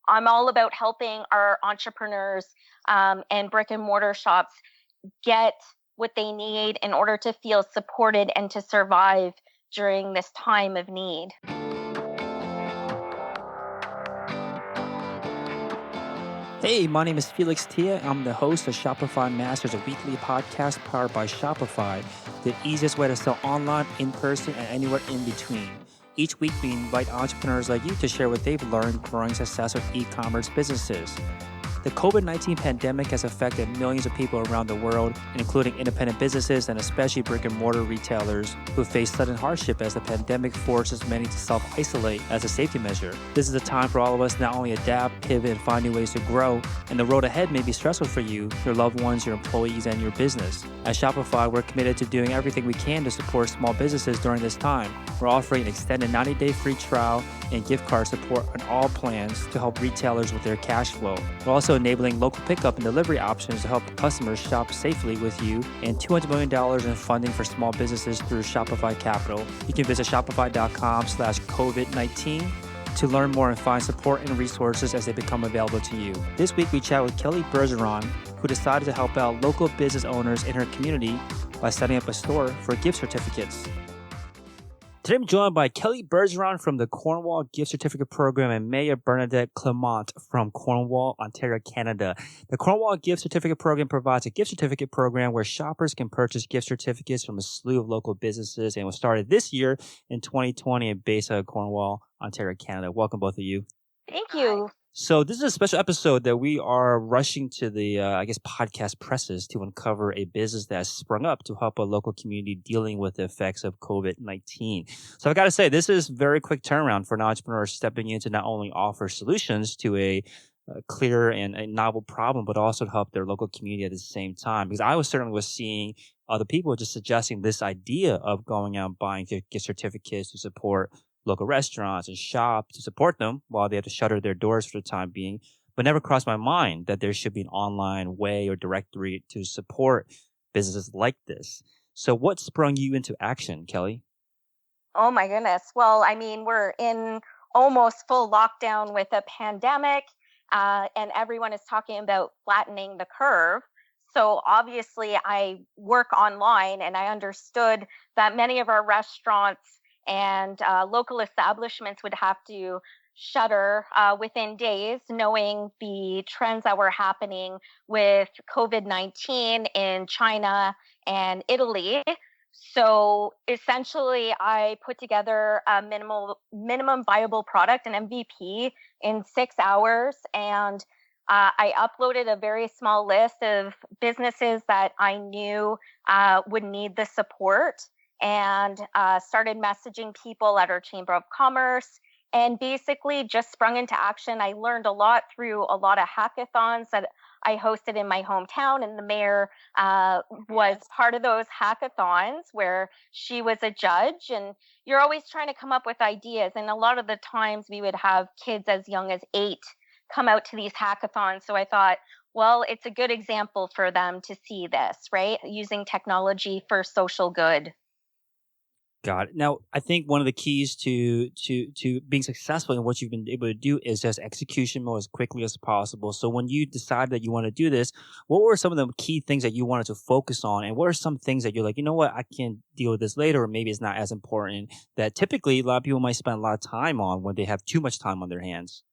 I'm all about helping our entrepreneurs and brick and mortar shops get what they need in order to feel supported and to survive during this time of need. Hey, my name is Felix Tia. I'm the host of Shopify Masters, a weekly podcast powered by Shopify, the easiest way to sell online, in person, and anywhere in between. Each week, we invite entrepreneurs like you to share what they've learned growing success with e-commerce businesses. The COVID-19 pandemic has affected millions of people around the world, including independent businesses and especially brick-and-mortar retailers who face sudden hardship as the pandemic forces many to self-isolate as a safety measure. This is a time for all of us to not only adapt, pivot, and find new ways to grow, and the road ahead may be stressful for you, your loved ones, your employees, and your business. At Shopify, we're committed to doing everything we can to support small businesses during this time. We're offering an extended 90-day free trial and gift card support on all plans to help retailers with their cash flow. We're also enabling local pickup and delivery options to help customers shop safely with you, and $200 million in funding for small businesses through Shopify Capital. You can visit shopify.com/COVID-19 to learn more and find support and resources as they become available to you. This week, we chat with Kelly Bergeron, who decided to help out local business owners in her community by setting up a store for gift certificates. Today, I'm joined by Kelly Bergeron from the Cornwall Gift Certificate Program and Mayor Bernadette Clement from Cornwall, Ontario, Canada. The Cornwall Gift Certificate Program provides a gift certificate program where shoppers can purchase gift certificates from a slew of local businesses, and was started this year in 2020 and based out of Cornwall, Ontario, Canada. Welcome, both of you. Thank you. So this is a special episode that we are rushing to the, podcast presses to uncover a business that has sprung up to help a local community dealing with the effects of COVID-19. So I got to say, this is very quick turnaround for an entrepreneur stepping in to not only offer solutions to a clear and a novel problem, but also to help their local community at the same time. Because I was seeing other people just suggesting this idea of going out and buying gift certificates to support local restaurants and shops to support them while they have to shutter their doors for the time being, but never crossed my mind that there should be an online way or directory to support businesses like this. So what sprung you into action, Kelly? Oh my goodness. Well, I mean, we're in almost full lockdown with a pandemic, and everyone is talking about flattening the curve. So obviously, I work online, and I understood that many of our restaurants and local establishments would have to shutter within days, knowing the trends that were happening with COVID-19 in China and Italy. So essentially, I put together a minimum viable product, an MVP, in 6 hours, and I uploaded a very small list of businesses that I knew would need the support, and started messaging people at our Chamber of Commerce, and basically just sprung into action. I learned a lot through a lot of hackathons that I hosted in my hometown, and the mayor was part of those hackathons where she was a judge. And you're always trying to come up with ideas. And a lot of the times we would have kids as young as 8 come out to these hackathons. So I thought, well, it's a good example for them to see this, right? Using technology for social good. Got it. Now, I think one of the keys to being successful in what you've been able to do is just execution mode as quickly as possible. So when you decided that you want to do this, what were some of the key things that you wanted to focus on? And what are some things that you're like, you know what, I can deal with this later, or maybe it's not as important, that typically a lot of people might spend a lot of time on when they have too much time on their hands?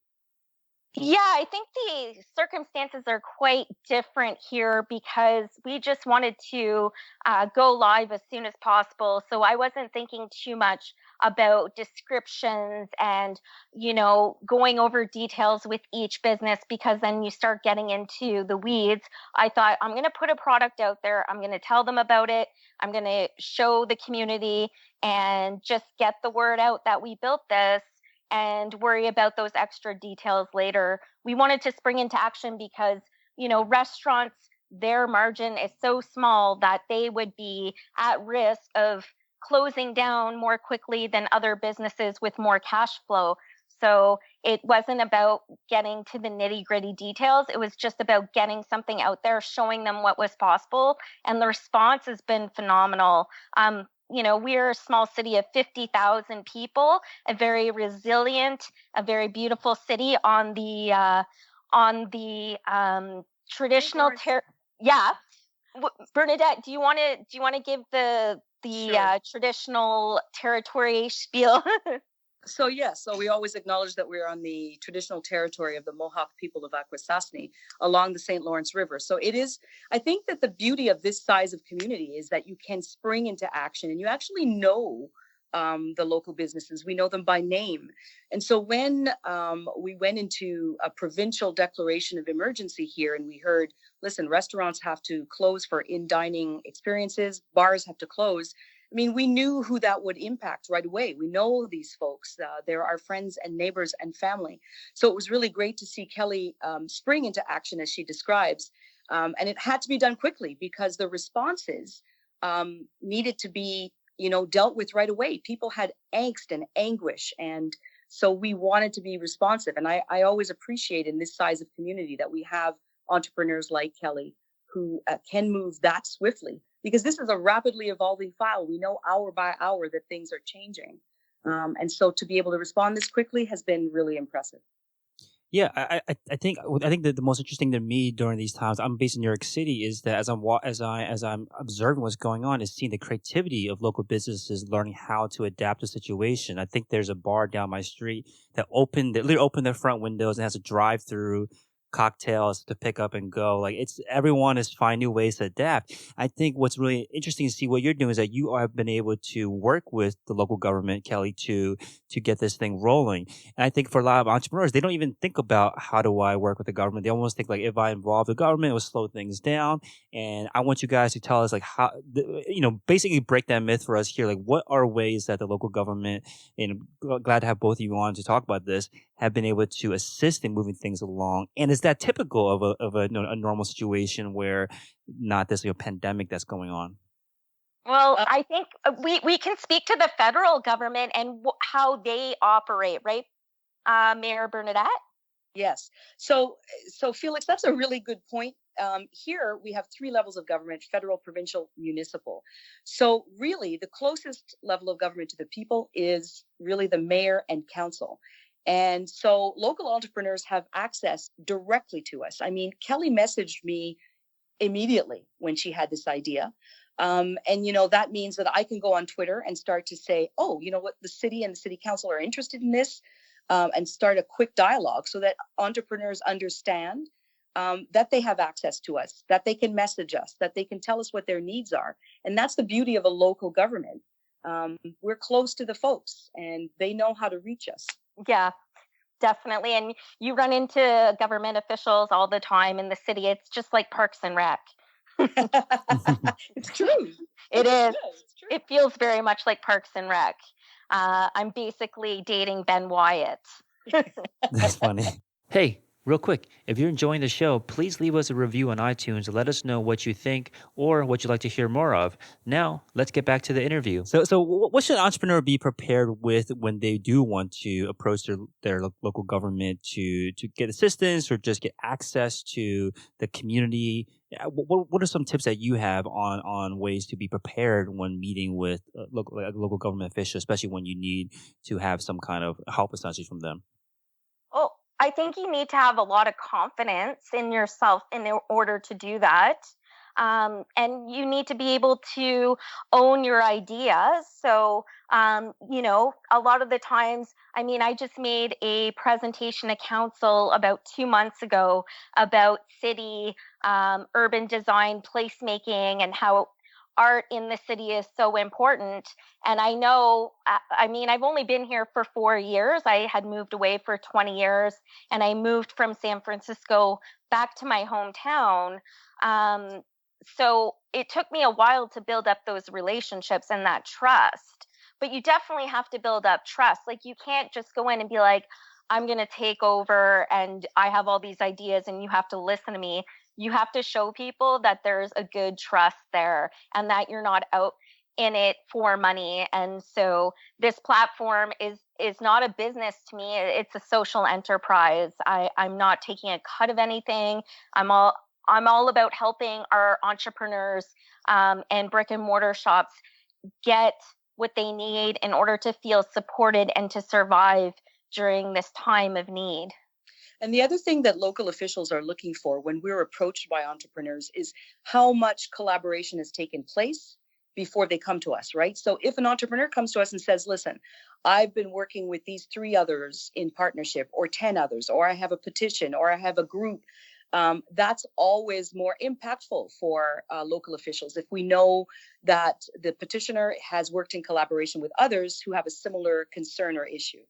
Yeah, I think the circumstances are quite different here because we just wanted to go live as soon as possible. So I wasn't thinking too much about descriptions and, going over details with each business, because then you start getting into the weeds. I thought, I'm going to put a product out there. I'm going to tell them about it. I'm going to show the community and just get the word out that we built this, and worry about those extra details later. We wanted to spring into action because, restaurants, their margin is so small that they would be at risk of closing down more quickly than other businesses with more cash flow. So it wasn't about getting to the nitty gritty details. It was just about getting something out there, showing them what was possible. And the response has been phenomenal. we're a small city of 50,000 people, a very resilient, a very beautiful city on the traditional yeah. Bernadette, do you want to give the Sure. traditional territory spiel? So we always acknowledge that we're on the traditional territory of the Mohawk people of Akwesasne along the St. Lawrence River. So it is, I think that the beauty of this size of community is that you can spring into action and you actually know the local businesses. We know them by name. And so when we went into a provincial declaration of emergency here and we heard, listen, restaurants have to close for in-dining experiences, bars have to close. I mean, we knew who that would impact right away. We know these folks. They're our friends and neighbors and family. So it was really great to see Kelly spring into action as she describes. And it had to be done quickly because the responses needed to be, dealt with right away. People had angst and anguish. And so we wanted to be responsive. And I always appreciate in this size of community that we have entrepreneurs like Kelly who can move that swiftly because this is a rapidly evolving file. We know hour by hour that things are changing. And so to be able to respond this quickly has been really impressive. Yeah, I think that the most interesting to me during these times, I'm based in New York City, is that as I'm observing what's going on, is seeing the creativity of local businesses learning how to adapt to situation. I think there's a bar down my street that literally opened their front windows and has a drive through cocktails to pick up and go. Like everyone is finding new ways to adapt. I think what's really interesting to see what you're doing is that you have been able to work with the local government, Kelly, to get this thing rolling. And I think for a lot of entrepreneurs, they don't even think about how do I work with the government. They almost think like if I involve the government, it will slow things down. And I want you guys to tell us like how, basically break that myth for us here. Like what are ways that the local government, and I'm glad to have both of you on to talk about this, have been able to assist in moving things along? And is that typical of a normal situation where not this pandemic that's going on? Well, I think we can speak to the federal government and how they operate, right, Mayor Bernadette? Yes. So Felix, that's a really good point. Here we have three levels of government: federal, provincial, municipal. So really the closest level of government to the people is really the mayor and council. And so local entrepreneurs have access directly to us. I mean, Kelly messaged me immediately when she had this idea. And that means that I can go on Twitter and start to say, oh, you know what, the city and the city council are interested in this, and start a quick dialogue so that entrepreneurs understand that they have access to us, that they can message us, that they can tell us what their needs are. And that's the beauty of a local government. We're close to the folks and they know how to reach us. Yeah, definitely. And you run into government officials all the time in the city. It's just like Parks and Rec. It's true. It is. It feels very much like Parks and Rec. I'm basically dating Ben Wyatt. That's funny. Hey, real quick, if you're enjoying the show, please leave us a review on iTunes and let us know what you think or what you'd like to hear more of. Now, let's get back to the interview. So what should an entrepreneur be prepared with when they do want to approach their local government to get assistance or just get access to the community? What are some tips that you have on ways to be prepared when meeting with local government officials, especially when you need to have some kind of help essentially from them? Well, I think you need to have a lot of confidence in yourself in order to do that. And you need to be able to own your ideas. So, a lot of the times, I mean, I just made a presentation to council about 2 months ago about city urban design, placemaking, and how art in the city is so important. And I know, I mean, I've only been here for 4 years. I had moved away for 20 years and I moved from San Francisco back to my hometown. So it took me a while to build up those relationships and that trust. But you definitely have to build up trust. Like you can't just go in and be like, I'm going to take over and I have all these ideas and you have to listen to me. You have to show people that there's a good trust there and that you're not out in it for money. And so this platform is not a business to me. It's a social enterprise. I'm not taking a cut of anything. I'm all about helping our entrepreneurs and brick and mortar shops get what they need in order to feel supported and to survive during this time of need. And the other thing that local officials are looking for when we're approached by entrepreneurs is how much collaboration has taken place before they come to us, right? So if an entrepreneur comes to us and says, listen, I've been working with these 3 others in partnership, or 10 others, or I have a petition, or I have a group, that's always more impactful for local officials if we know that the petitioner has worked in collaboration with others who have a similar concern or issue.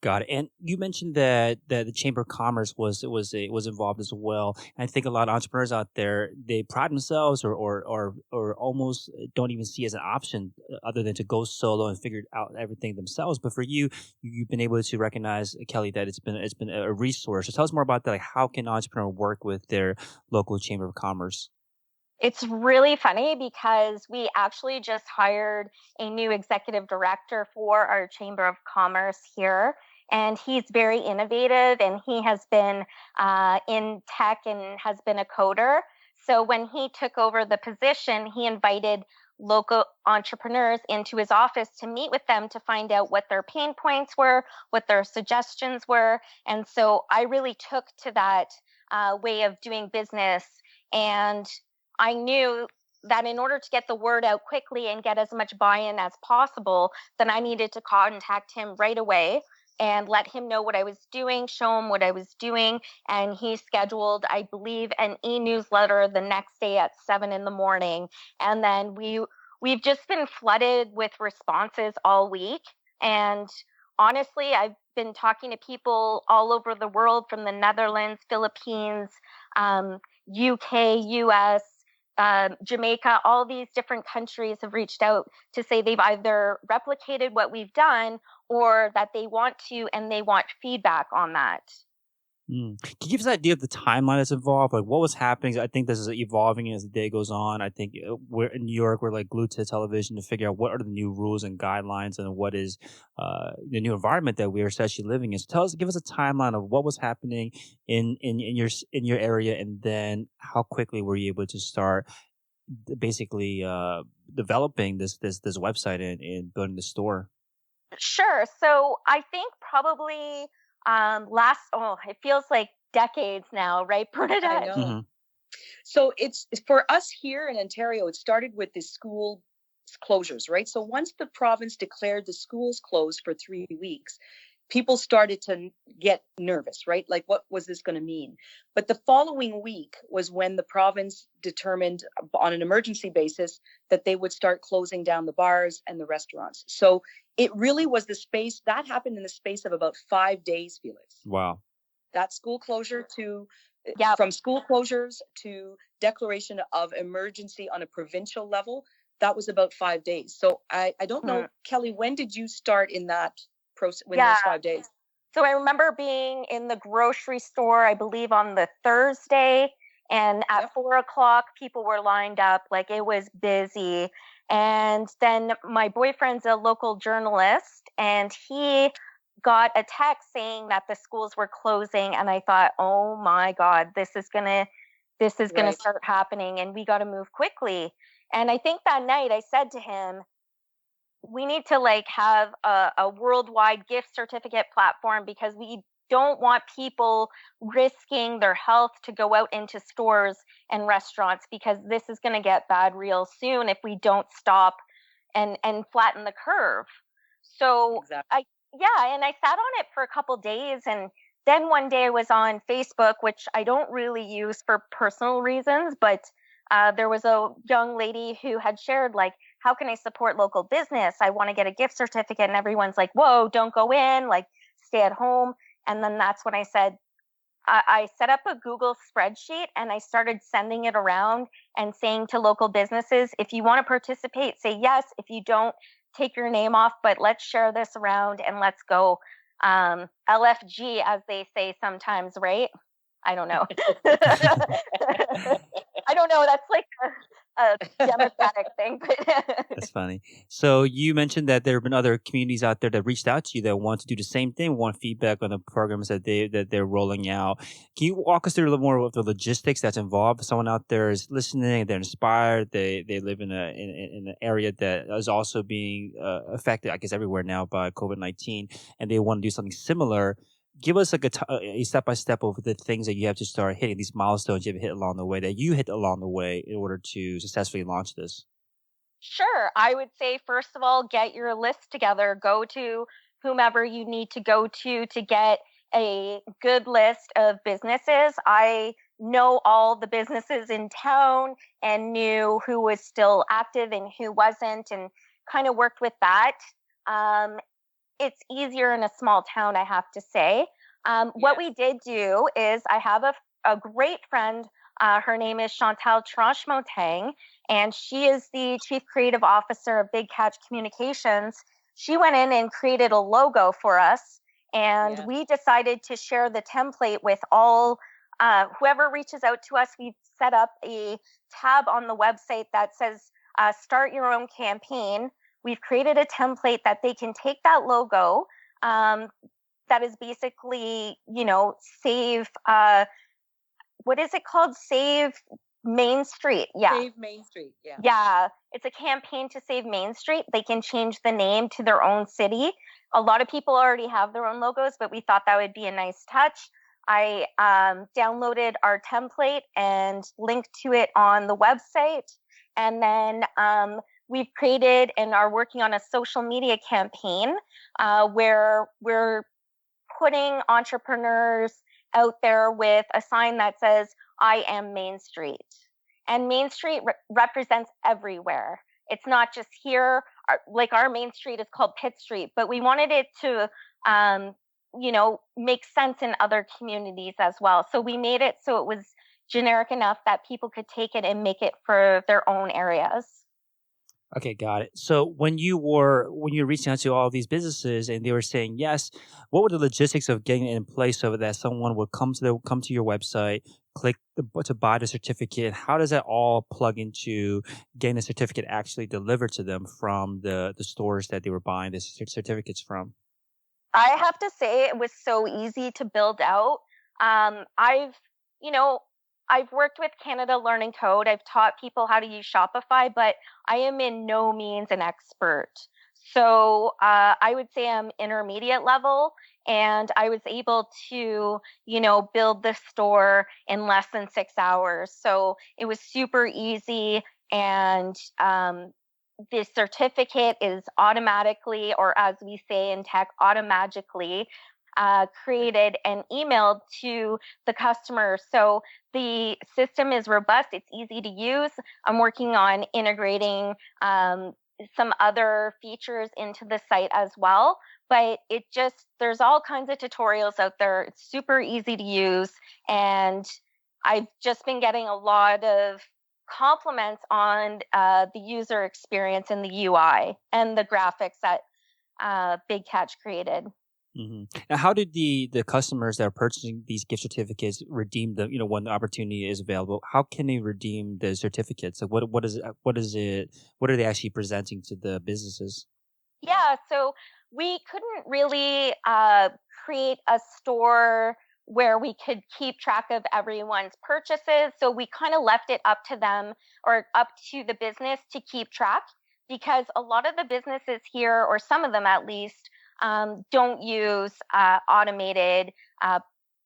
Got it. And you mentioned that the Chamber of Commerce was involved as well. And I think a lot of entrepreneurs out there, they pride themselves or almost don't even see as an option other than to go solo and figure out everything themselves. But for you, you've been able to recognize, Kelly, that it's been a resource. So tell us more about that. Like, how can an entrepreneur work with their local Chamber of Commerce? It's really funny because we actually just hired a new executive director for our Chamber of Commerce here. And he's very innovative, and he has been in tech and has been a coder. So when he took over the position, he invited local entrepreneurs into his office to meet with them to find out what their pain points were, what their suggestions were. And so I really took to that way of doing business. And I knew that in order to get the word out quickly and get as much buy-in as possible, then I needed to contact him right away and let him know what I was doing, show him what I was doing. And he scheduled, I believe, an e-newsletter the next day at 7 in the morning. And then we've just been flooded with responses all week. And honestly, I've been talking to people all over the world, from the Netherlands, Philippines, UK, US, Jamaica. All these different countries have reached out to say they've either replicated what we've done or that they want to, and they want feedback on that. Can you give us an idea of the timeline that's involved? Like, what was happening? I think this is evolving as the day goes on. I think we're in New York. We're like glued to television to figure out what are the new rules and guidelines and what is the new environment that we are essentially living in. So give us a timeline of what was happening in your area, and then how quickly were you able to start basically developing this website and building the store. Sure. So I think probably it feels like decades now, right, I Bernadette? know. Mm-hmm. So it's for us here in Ontario, it started with the school closures, right? So once the province declared the schools closed for 3 weeks, people started to get nervous, right? Like, what was this going to mean? But the following week was when the province determined on an emergency basis that they would start closing down the bars and the restaurants. So it really was the space that happened in the space of about 5 days, Felix. Wow. That school closure to Yep. from school closures to declaration of emergency on a provincial level, that was about 5 days. So I don't know, Kelly, when did you start in that process, when those 5 days? So I remember being in the grocery store, I believe on the Thursday, and at 4 o'clock, people were lined up. Like, it was busy. And then my boyfriend's a local journalist, and he got a text saying that the schools were closing. And I thought, oh my God, this is gonna Right. start happening, and we got to move quickly. And I think that night I said to him, we need to like have a worldwide gift certificate platform, because we don't want people risking their health to go out into stores and restaurants, because this is going to get bad real soon if we don't stop and flatten the curve. So Exactly. and I sat on it for a couple days, and then one day I was on Facebook, which I don't really use for personal reasons, but there was a young lady who had shared, like, how can I support local business? I want to get a gift certificate. And everyone's like, whoa, don't go in, like, stay at home. And then that's when I said, I set up a Google spreadsheet, and I started sending it around and saying to local businesses, if you want to participate, say yes. If you don't, take your name off, but let's share this around and let's go. LFG, as they say sometimes, right? I don't know. I don't know. That's like a democratic thing, but That's funny. So you mentioned that there have been other communities out there that reached out to you that want to do the same thing, want feedback on the programs that they're rolling out. Can you walk us through a little more of the logistics that's involved? If someone out there is listening, they're inspired, they live in an area that is also being affected, I guess, everywhere now by COVID-19, and they want to do something similar. Give us like a step by step of the things that you have to start hitting, these milestones you have hit along the way that you hit along the way in order to successfully launch this. Sure. I would say, first of all, get your list together. Go to whomever you need to go to get a good list of businesses. I know all the businesses in town and knew who was still active and who wasn't, and kind of worked with that. Um, it's easier in a small town, I have to say. What Yes. we did do is I have a great friend. Her name is Chantal Tranche-Montaigne, and she is the Chief Creative Officer of Big Catch Communications. She went in and created a logo for us, and Yes. we decided to share the template with all whoever reaches out to us. We've set up a tab on the website that says start your own campaign. We've created a template that they can take that logo, um, that is basically, save, what is it called? Save Main Street. Yeah. Save Main Street. Yeah. Yeah. It's a campaign to save Main Street. They can change the name to their own city. A lot of people already have their own logos, but we thought that would be a nice touch. I downloaded our template and linked to it on the website. And then we've created and are working on a social media campaign where we're putting entrepreneurs out there with a sign that says, I am Main Street. And Main Street represents everywhere. It's not just here. Our Main Street is called Pitt Street, but we wanted it to, make sense in other communities as well. So we made it so it was generic enough that people could take it and make it for their own areas. Okay, got it. So when you were reaching out to all these businesses and they were saying yes, what were the logistics of getting it in place so that someone would come to your website, click to buy the certificate? How does that all plug into getting the certificate actually delivered to them from the stores that they were buying the certificates from? I have to say it was so easy to build out. You know, I've worked with Canada Learning Code. I've taught people how to use Shopify, but I am in no means an expert. So I would say I'm intermediate level, and I was able to, build the store in less than 6 hours. So it was super easy, and the certificate is automatically, or as we say in tech, automagically created and emailed to the customer. So the system is robust, it's easy to use. I'm working on integrating some other features into the site as well. But there's all kinds of tutorials out there. It's super easy to use. And I've just been getting a lot of compliments on the user experience and the UI and the graphics that Big Catch created. Now, how did the customers that are purchasing these gift certificates redeem them? When the opportunity is available, how can they redeem the certificates? Like, what is it? What are they actually presenting to the businesses? Yeah, so we couldn't really create a store where we could keep track of everyone's purchases. So we kind of left it up to them, or up to the business to keep track, because a lot of the businesses here, or some of them at least, don't use automated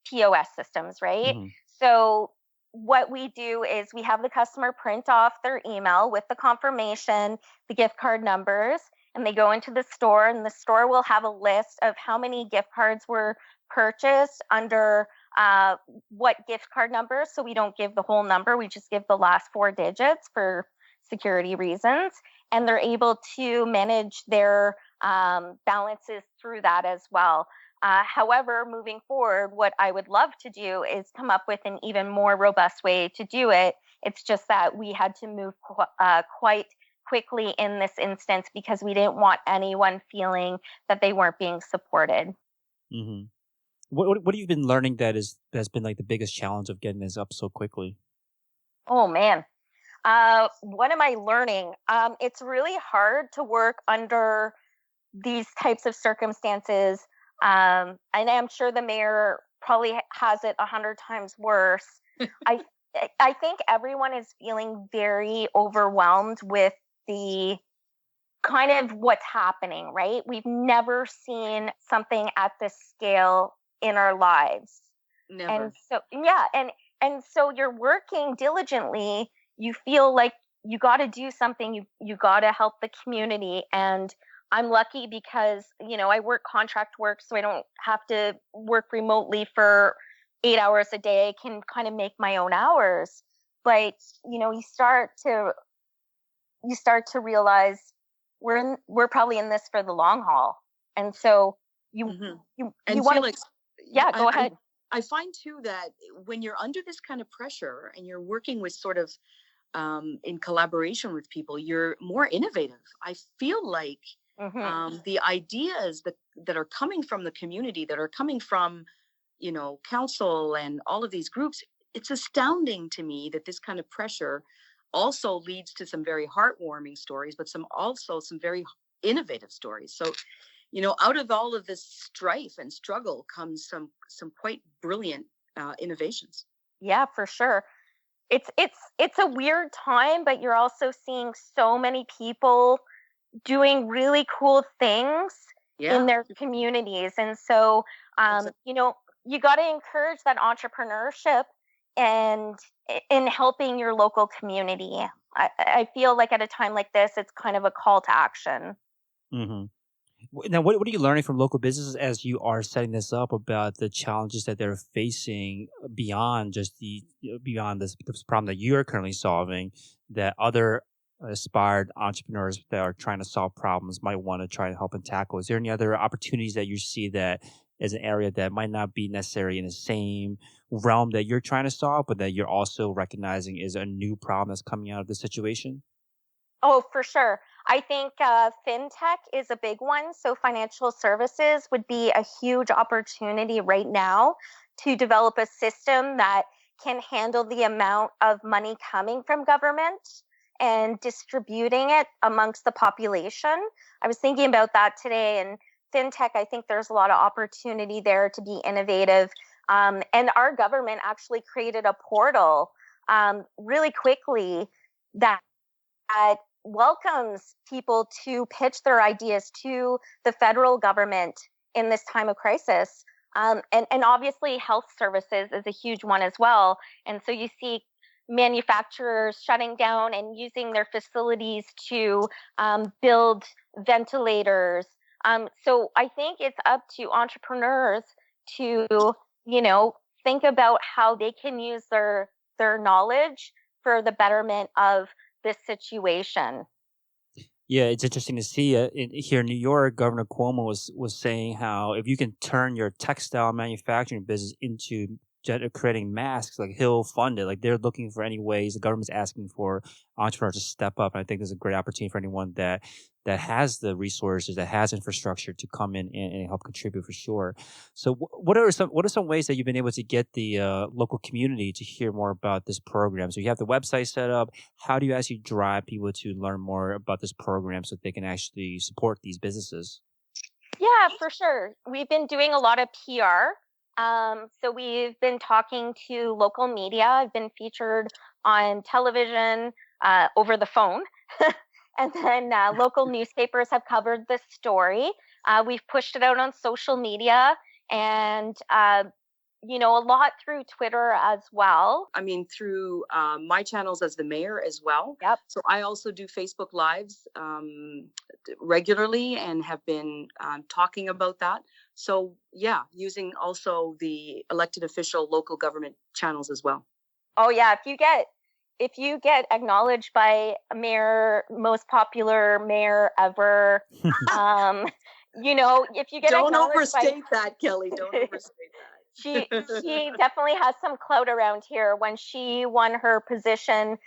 POS systems, right? Hmm. So what we do is we have the customer print off their email with the confirmation, the gift card numbers, and they go into the store, and the store will have a list of how many gift cards were purchased under what gift card number. So we don't give the whole number, we just give the last four digits for security reasons. And they're able to manage their balances through that as well. However, moving forward, what I would love to do is come up with an even more robust way to do it. It's just that we had to move quite quickly in this instance, because we didn't want anyone feeling that they weren't being supported. Hmm. What have you been learning that has been like the biggest challenge of getting this up so quickly? Oh man. What am I learning? It's really hard to work under these types of circumstances. And I'm sure the mayor probably has it 100 times worse. I I think everyone is feeling very overwhelmed with the kind of what's happening, right? We've never seen something at this scale in our lives. And Never. so yeah, and so you're working diligently. You feel like you got to do something. You got to help the community. And I'm lucky because, I work contract work, so I don't have to work remotely for 8 hours a day. I can kind of make my own hours. But, you start to realize we're probably in this for the long haul. And so you Hmm. you And want to. Felix, Yeah, I, go I ahead. I find too that when you're under this kind of pressure and you're working with sort of in collaboration with people, you're more innovative. I feel like Hmm. the ideas that are coming from the community, that are coming from, council and all of these groups, it's astounding to me that this kind of pressure also leads to some very heartwarming stories, but some very innovative stories. So, out of all of this strife and struggle comes some quite brilliant innovations. Yeah, for sure. It's a weird time, but you're also seeing so many people doing really cool things in Yeah, their communities. And so, exactly. you got to encourage that entrepreneurship and in helping your local community. I feel like at a time like this, it's kind of a call to action. Hmm. Now, what are you learning from local businesses as you are setting this up about the challenges that they're facing beyond just beyond this problem that you are currently solving, that other aspired entrepreneurs that are trying to solve problems might want to try to help and tackle? Is there any other opportunities that you see that is an area that might not be necessarily in the same realm that you're trying to solve, but that you're also recognizing is a new problem that's coming out of the situation? Oh, for sure. I think fintech is a big one. So, financial services would be a huge opportunity right now to develop a system that can handle the amount of money coming from government and distributing it amongst the population. I was thinking about that today, and fintech, I think there's a lot of opportunity there to be innovative. And our government actually created a portal really quickly that that welcomes people to pitch their ideas to the federal government in this time of crisis. And obviously, health services is a huge one as well. And so you see manufacturers shutting down and using their facilities to build ventilators. So I think it's up to entrepreneurs to, you know, think about how they can use their knowledge for the betterment of this situation. Yeah, it's interesting to see here in New York. Governor Cuomo was saying how if you can turn your textile manufacturing business into creating masks, like he'll fund it. Like they're looking for any ways. The government's asking for entrepreneurs to step up. And I think there's a great opportunity for anyone that has the resources, that has infrastructure to come in and help contribute for sure. So, what are some ways that you've been able to get the local community to hear more about this program? So you have the website set up. How do you actually drive people to learn more about this program so they can actually support these businesses? Yeah, for sure. We've been doing a lot of PR. So we've been talking to local media. I've been featured on television, over the phone. And then local newspapers have covered this story. We've pushed it out on social media and, a lot through Twitter as well. I mean, through my channels as the mayor as well. Yep. So I also do Facebook Lives regularly and have been talking about that. So yeah, using also the elected official local government channels as well. Oh yeah, if you get acknowledged by a mayor, most popular mayor ever, um, if you get Don't acknowledged by overstate that, Kelly. Don't overstate she that. she definitely has some clout around here. When she won her position,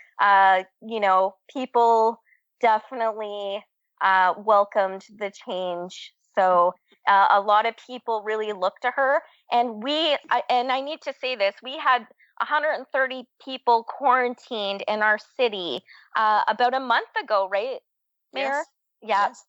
people definitely welcomed the change. So a lot of people really look to her, and and I need to say this: we had 130 people quarantined in our city about a month ago, right, Mayor? Yes. Yeah. Yes.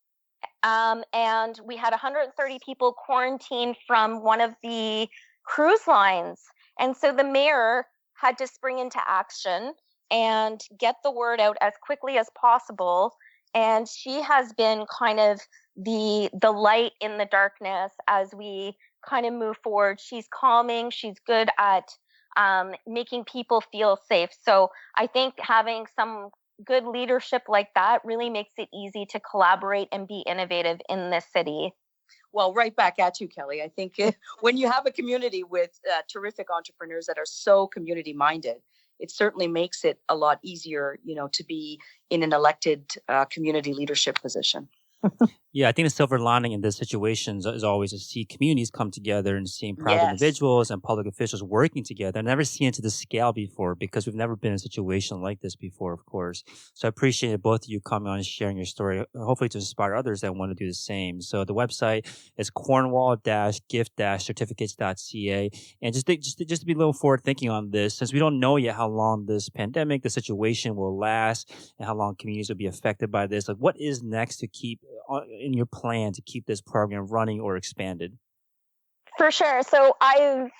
And we had 130 people quarantined from one of the cruise lines. And so the mayor had to spring into action and get the word out as quickly as possible. And she has been kind of the light in the darkness as we kind of move forward. She's calming. She's good at making people feel safe. So I think having some good leadership like that really makes it easy to collaborate and be innovative in this city. Well, right back at you, Kelly. I think when you have a community with terrific entrepreneurs that are so community minded, it certainly makes it a lot easier, to be in an elected community leadership position. Yeah, I think the silver lining in this situation is always to see communities come together and seeing private Yes. individuals and public officials working together. I've never seen it to this scale before because we've never been in a situation like this before, of course. So I appreciate both of you coming on and sharing your story, hopefully to inspire others that want to do the same. So the website is cornwall-gift-certificates.ca. And just to be a little forward thinking on this, since we don't know yet how long this pandemic, the situation will last and how long communities will be affected by this, like what is next to keep in your plan to keep this program running or expanded? For sure. So I've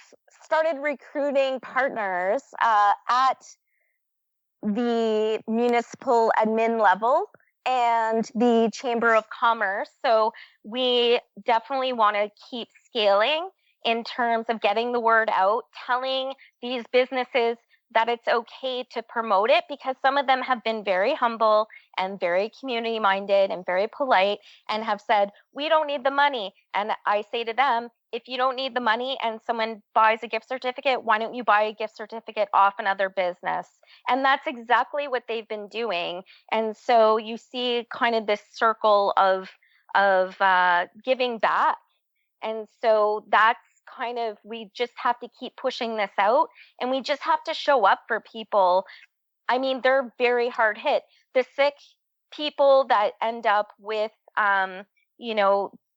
started recruiting partners at the municipal admin level and the Chamber of Commerce. So we definitely want to keep scaling in terms of getting the word out, telling these businesses that it's okay to promote it, because some of them have been very humble and very community minded and very polite and have said, we don't need the money. And I say to them, if you don't need the money and someone buys a gift certificate, why don't you buy a gift certificate off another business? And that's exactly what they've been doing. And so you see kind of this circle of giving back. And so that's kind of, we just have to keep pushing this out, and we just have to show up for people. I mean, they're very hard hit. The sick people that end up with,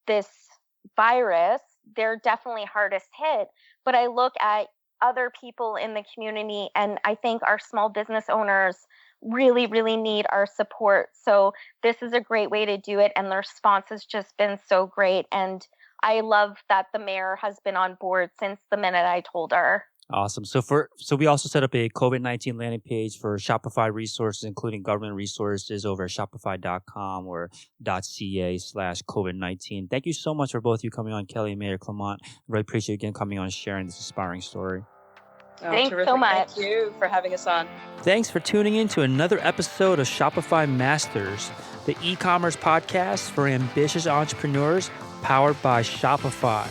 this virus, they're definitely hardest hit. But I look at other people in the community, and I think our small business owners really, really need our support. So this is a great way to do it. And the response has just been so great. And I love that the mayor has been on board since the minute I told her. Awesome. So we also set up a COVID-19 landing page for Shopify resources, including government resources, over at shopify.com or .ca/COVID-19. Thank you so much for both of you coming on, Kelly and Mayor Clement. I really appreciate you again coming on and sharing this inspiring story. Thanks terrific. so much. Thank you for having us on. Thanks for tuning in to another episode of Shopify Masters, the e-commerce podcast for ambitious entrepreneurs powered by Shopify.